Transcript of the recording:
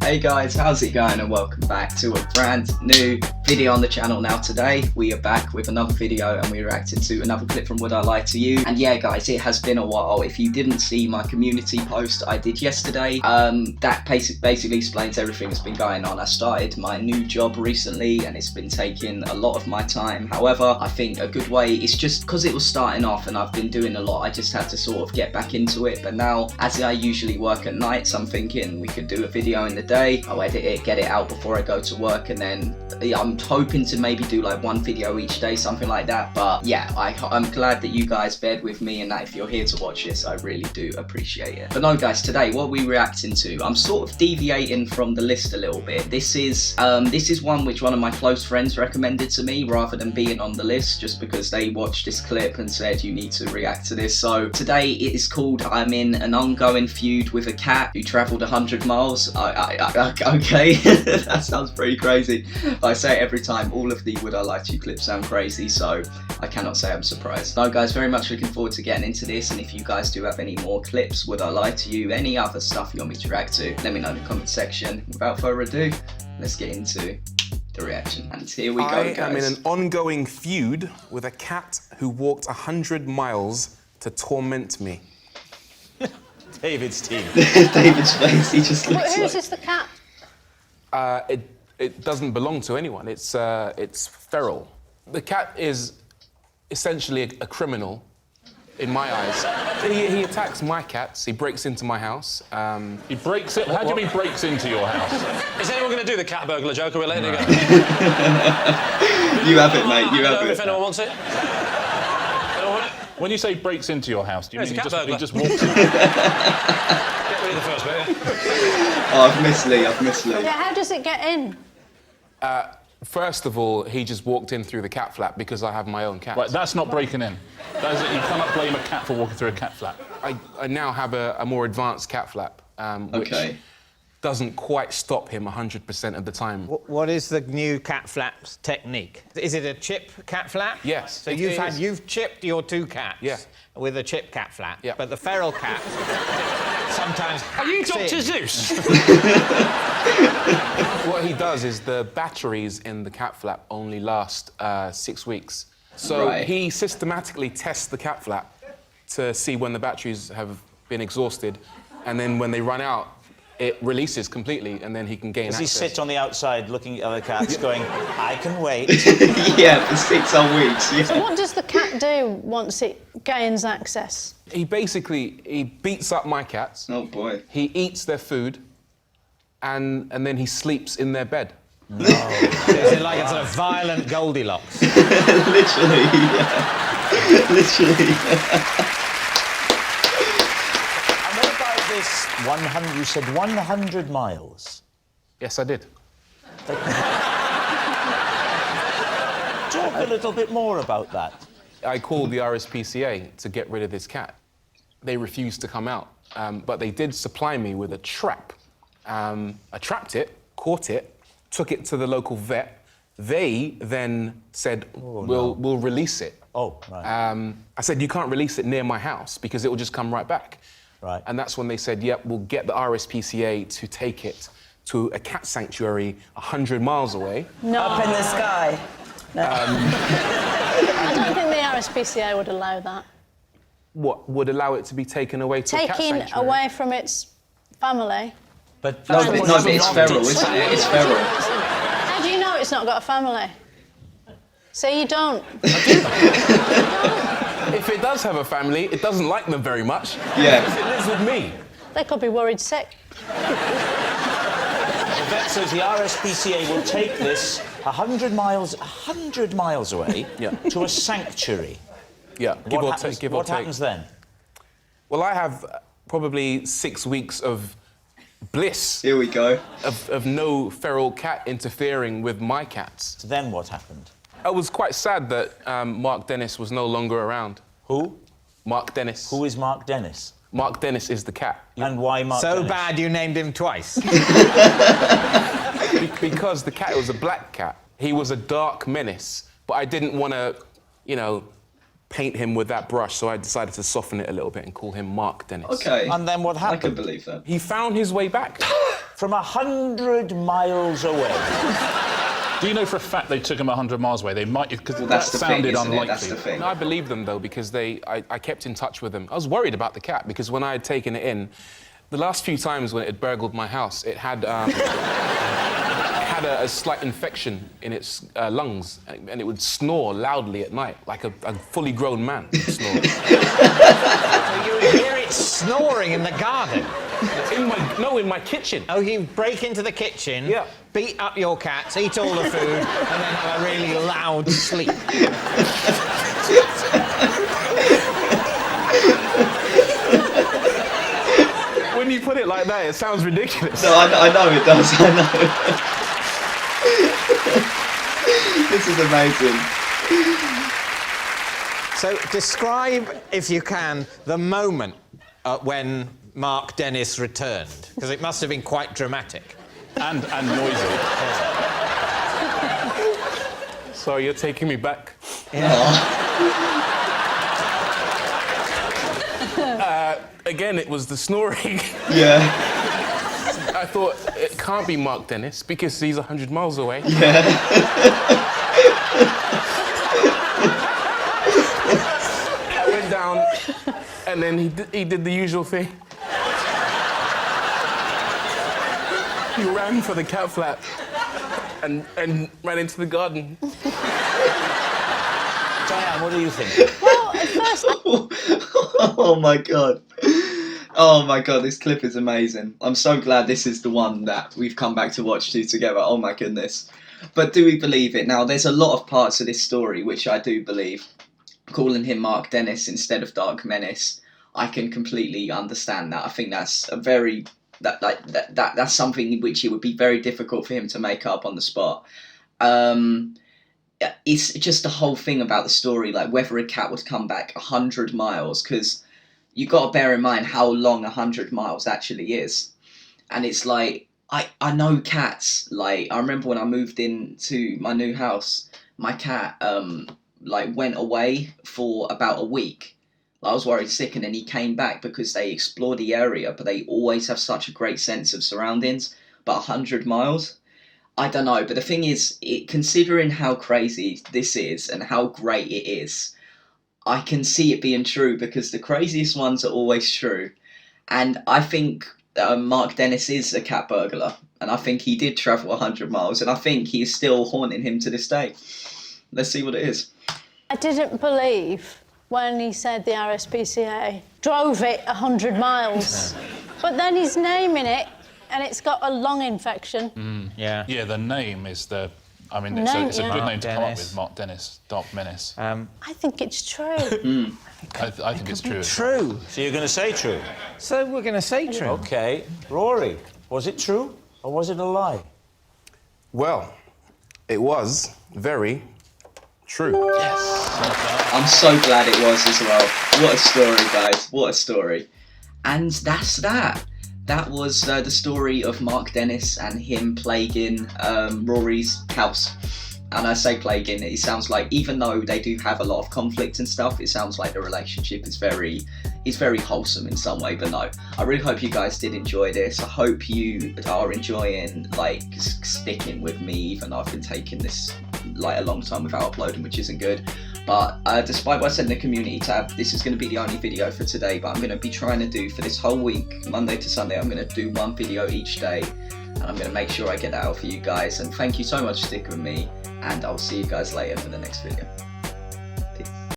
Hey guys, how's it going, and welcome back to a brand new video on the channel. Now today we are back with another video and we reacted to another clip from Would I Lie to You. And yeah guys, it has been a while. If you didn't see my community post I did yesterday, that basically explains everything that's been going on. I started my new job recently and it's been taking a lot of my time. However, I think a good way is just because it was starting off and I've been doing a lot, I just had to sort of get back into it. But now, as I usually work at nights, I'm thinking we could do a video in the day. I'll edit it, get it out before I go to work, and then I'm hoping to maybe do like one video each day, something like that. But yeah, I'm glad that you guys bared with me and that if you're here to watch this, I really do appreciate it. But no guys, today what we're reacting to, I'm sort of deviating from the list a little bit. This is one which one of my close friends recommended to me rather than being on the list, just because they watched this clip and said you need to react to this. So today it is called I'm in an ongoing feud with a cat who travelled 100 miles. Okay, that sounds pretty crazy. I say it every time, all of the Would I Lie to You clips sound crazy, so I cannot say I'm surprised. No guys, very much looking forward to getting into this, and if you guys do have any more clips, Would I Lie to You, any other stuff you want me to react to, let me know in the comment section. Without further ado, let's get into the reaction, and here we go guys. I am in an ongoing feud with a cat who walked 100 miles to torment me. David's team. David's face, he just looks Who's like... this, the cat? It doesn't belong to anyone. It's feral. The cat is essentially a criminal in my eyes. He attacks my cats. He breaks into my house. He breaks it? How do you mean breaks into your house? Is anyone going to do the cat burglar joke, or we're letting it go? You have it, mate. You have it. If anyone wants it. When you say breaks into your house, do you mean he just walks in? Get rid of the first bit. Oh, I've missed Lee. Yeah, how does it get in? First of all, he just walked in through the cat flap because I have my own cat. Right, that's not breaking in. That is, you cannot blame a cat for walking through a cat flap. I now have a more advanced cat flap, which doesn't quite stop him 100% of the time. What is the new cat flaps technique? Is it a chip cat flap? Yes. So you've chipped your two cats with a chip cat flap, but the feral cat sometimes Are you hacks Dr. in. Zeus? What he does is the batteries in the cat flap only last 6 weeks. So he systematically tests the cat flap to see when the batteries have been exhausted, and then when they run out, it releases completely, and then he can gain access. Does he sit on the outside looking at other cats going, I can wait? Yeah, for 6 whole weeks. Yeah. So what does the cat do once it gains access? He beats up my cats. Oh boy. He eats their food, and then he sleeps in their bed. No. Is it like a sort of violent Goldilocks? Literally, yeah. Literally. And what about this 100, you said 100 miles? Yes, I did. Talk a little bit more about that. I called the RSPCA to get rid of this cat. They refused to come out, but they did supply me with a trap. I trapped it, caught it, took it to the local vet. They then said, we'll release it. Oh, right. I said, you can't release it near my house because it will just come right back. Right. And that's when they said, yep, we'll get the RSPCA to take it to a cat sanctuary 100 miles away. No. Up in the sky. No. I don't think the RSPCA would allow that. What would allow it to be taken away to a cat Taking sanctuary? away from its family. But No, but it's feral, isn't it? It's feral. How do you know it's not got a family? So you don't. If it does have a family, it doesn't like them very much. Yeah. It lives with me. They could be worried sick. the vet says the RSPCA will take this 100 miles away to a sanctuary. Yeah, give or take. What happens then? Well, I have probably 6 weeks of bliss. Here we go. Of no feral cat interfering with my cats. So then what happened? I was quite sad that Mark Dennis was no longer around. Who? Mark Dennis. Who is Mark Dennis? Mark Dennis is the cat. And why Mark So Dennis? bad you named him twice. Because the cat was a black cat. He was a dark menace, but I didn't want to, you know, paint him with that brush, so I decided to soften it a little bit and call him Mark Dennis. Okay. And then what happened? I can believe that. He found his way back. from 100 miles away. Do you know for a fact they took him 100 miles away? They might, because that that's the thing, sounded isn't it? unlikely. That's the thing. No, I believe them, though, because I kept in touch with them. I was worried about the cat, because when I had taken it in, the last few times when it had burgled my house, it had had a slight infection in its lungs, and it would snore loudly at night, like a fully grown man would snore. So you would hear it snoring in the garden? In my kitchen. Oh, you break into the kitchen, Yeah. beat up your cats, eat all the food, and then have a really loud sleep. When you put it like that, it sounds ridiculous. No, I know it does, I know. This is amazing. So describe, if you can, the moment when Mark Dennis returned, because it must have been quite dramatic. And noisy. Sorry, you're taking me back. Again, it was the snoring. Yeah. I thought, it can't be Mark Dennis, because he's 100 miles away. Yeah. I went down, and then he did the usual thing. He ran for the cat flap and ran into the garden. Diane, what do you think? Well, at first, Oh my god. Oh my god, this clip is amazing. I'm so glad this is the one that we've come back to watch together. Oh my goodness. But do we believe it? Now, there's a lot of parts of this story which I do believe. Calling him Mark Dennis instead of Dark Menace, I can completely understand that. I think that's a very... That's something which it would be very difficult for him to make up on the spot. It's just the whole thing about the story, like whether a cat would come back 100 miles, because you got to bear in mind how long 100 miles actually is. And it's like, I know cats, like, I remember when I moved into my new house, my cat, like, went away for about a week. I was worried sick, and then he came back because they explore the area, but they always have such a great sense of surroundings. But 100 miles? I don't know, but the thing is, considering how crazy this is and how great it is, I can see it being true, because the craziest ones are always true. And I think Mark Dennis is a cat burglar, and I think he did travel 100 miles, and I think he is still haunting him to this day. Let's see what it is. I didn't believe when he said the RSPCA drove it 100 miles. But then he's naming it, and it's got a lung infection. Yeah. Yeah, the name is the... I mean, it's a good name to come up with, Mark Dennis, Dark Menace. I think it's true. I think it's true. True. So you're going to say true? So we're going to say true. OK. Rory, was it true or was it a lie? Well, it was very true. I'm so glad it was as well. What a story, guys. What a story. And that's that. That was the story of Mark Dennis and him plaguing Rory's house. And I say plaguing, it sounds like, even though they do have a lot of conflict and stuff, it sounds like the relationship is very wholesome in some way. But no, I really hope you guys did enjoy this. I hope you are enjoying, like, sticking with me, even though I've been taking this, like, a long time without uploading, which isn't good. But despite what I said in the community tab, this is going to be the only video for today. But I'm going to be trying to do, for this whole week, Monday to Sunday, I'm going to do one video each day. And I'm going to make sure I get that out for you guys. And thank you so much for sticking with me. And I'll see you guys later for the next video.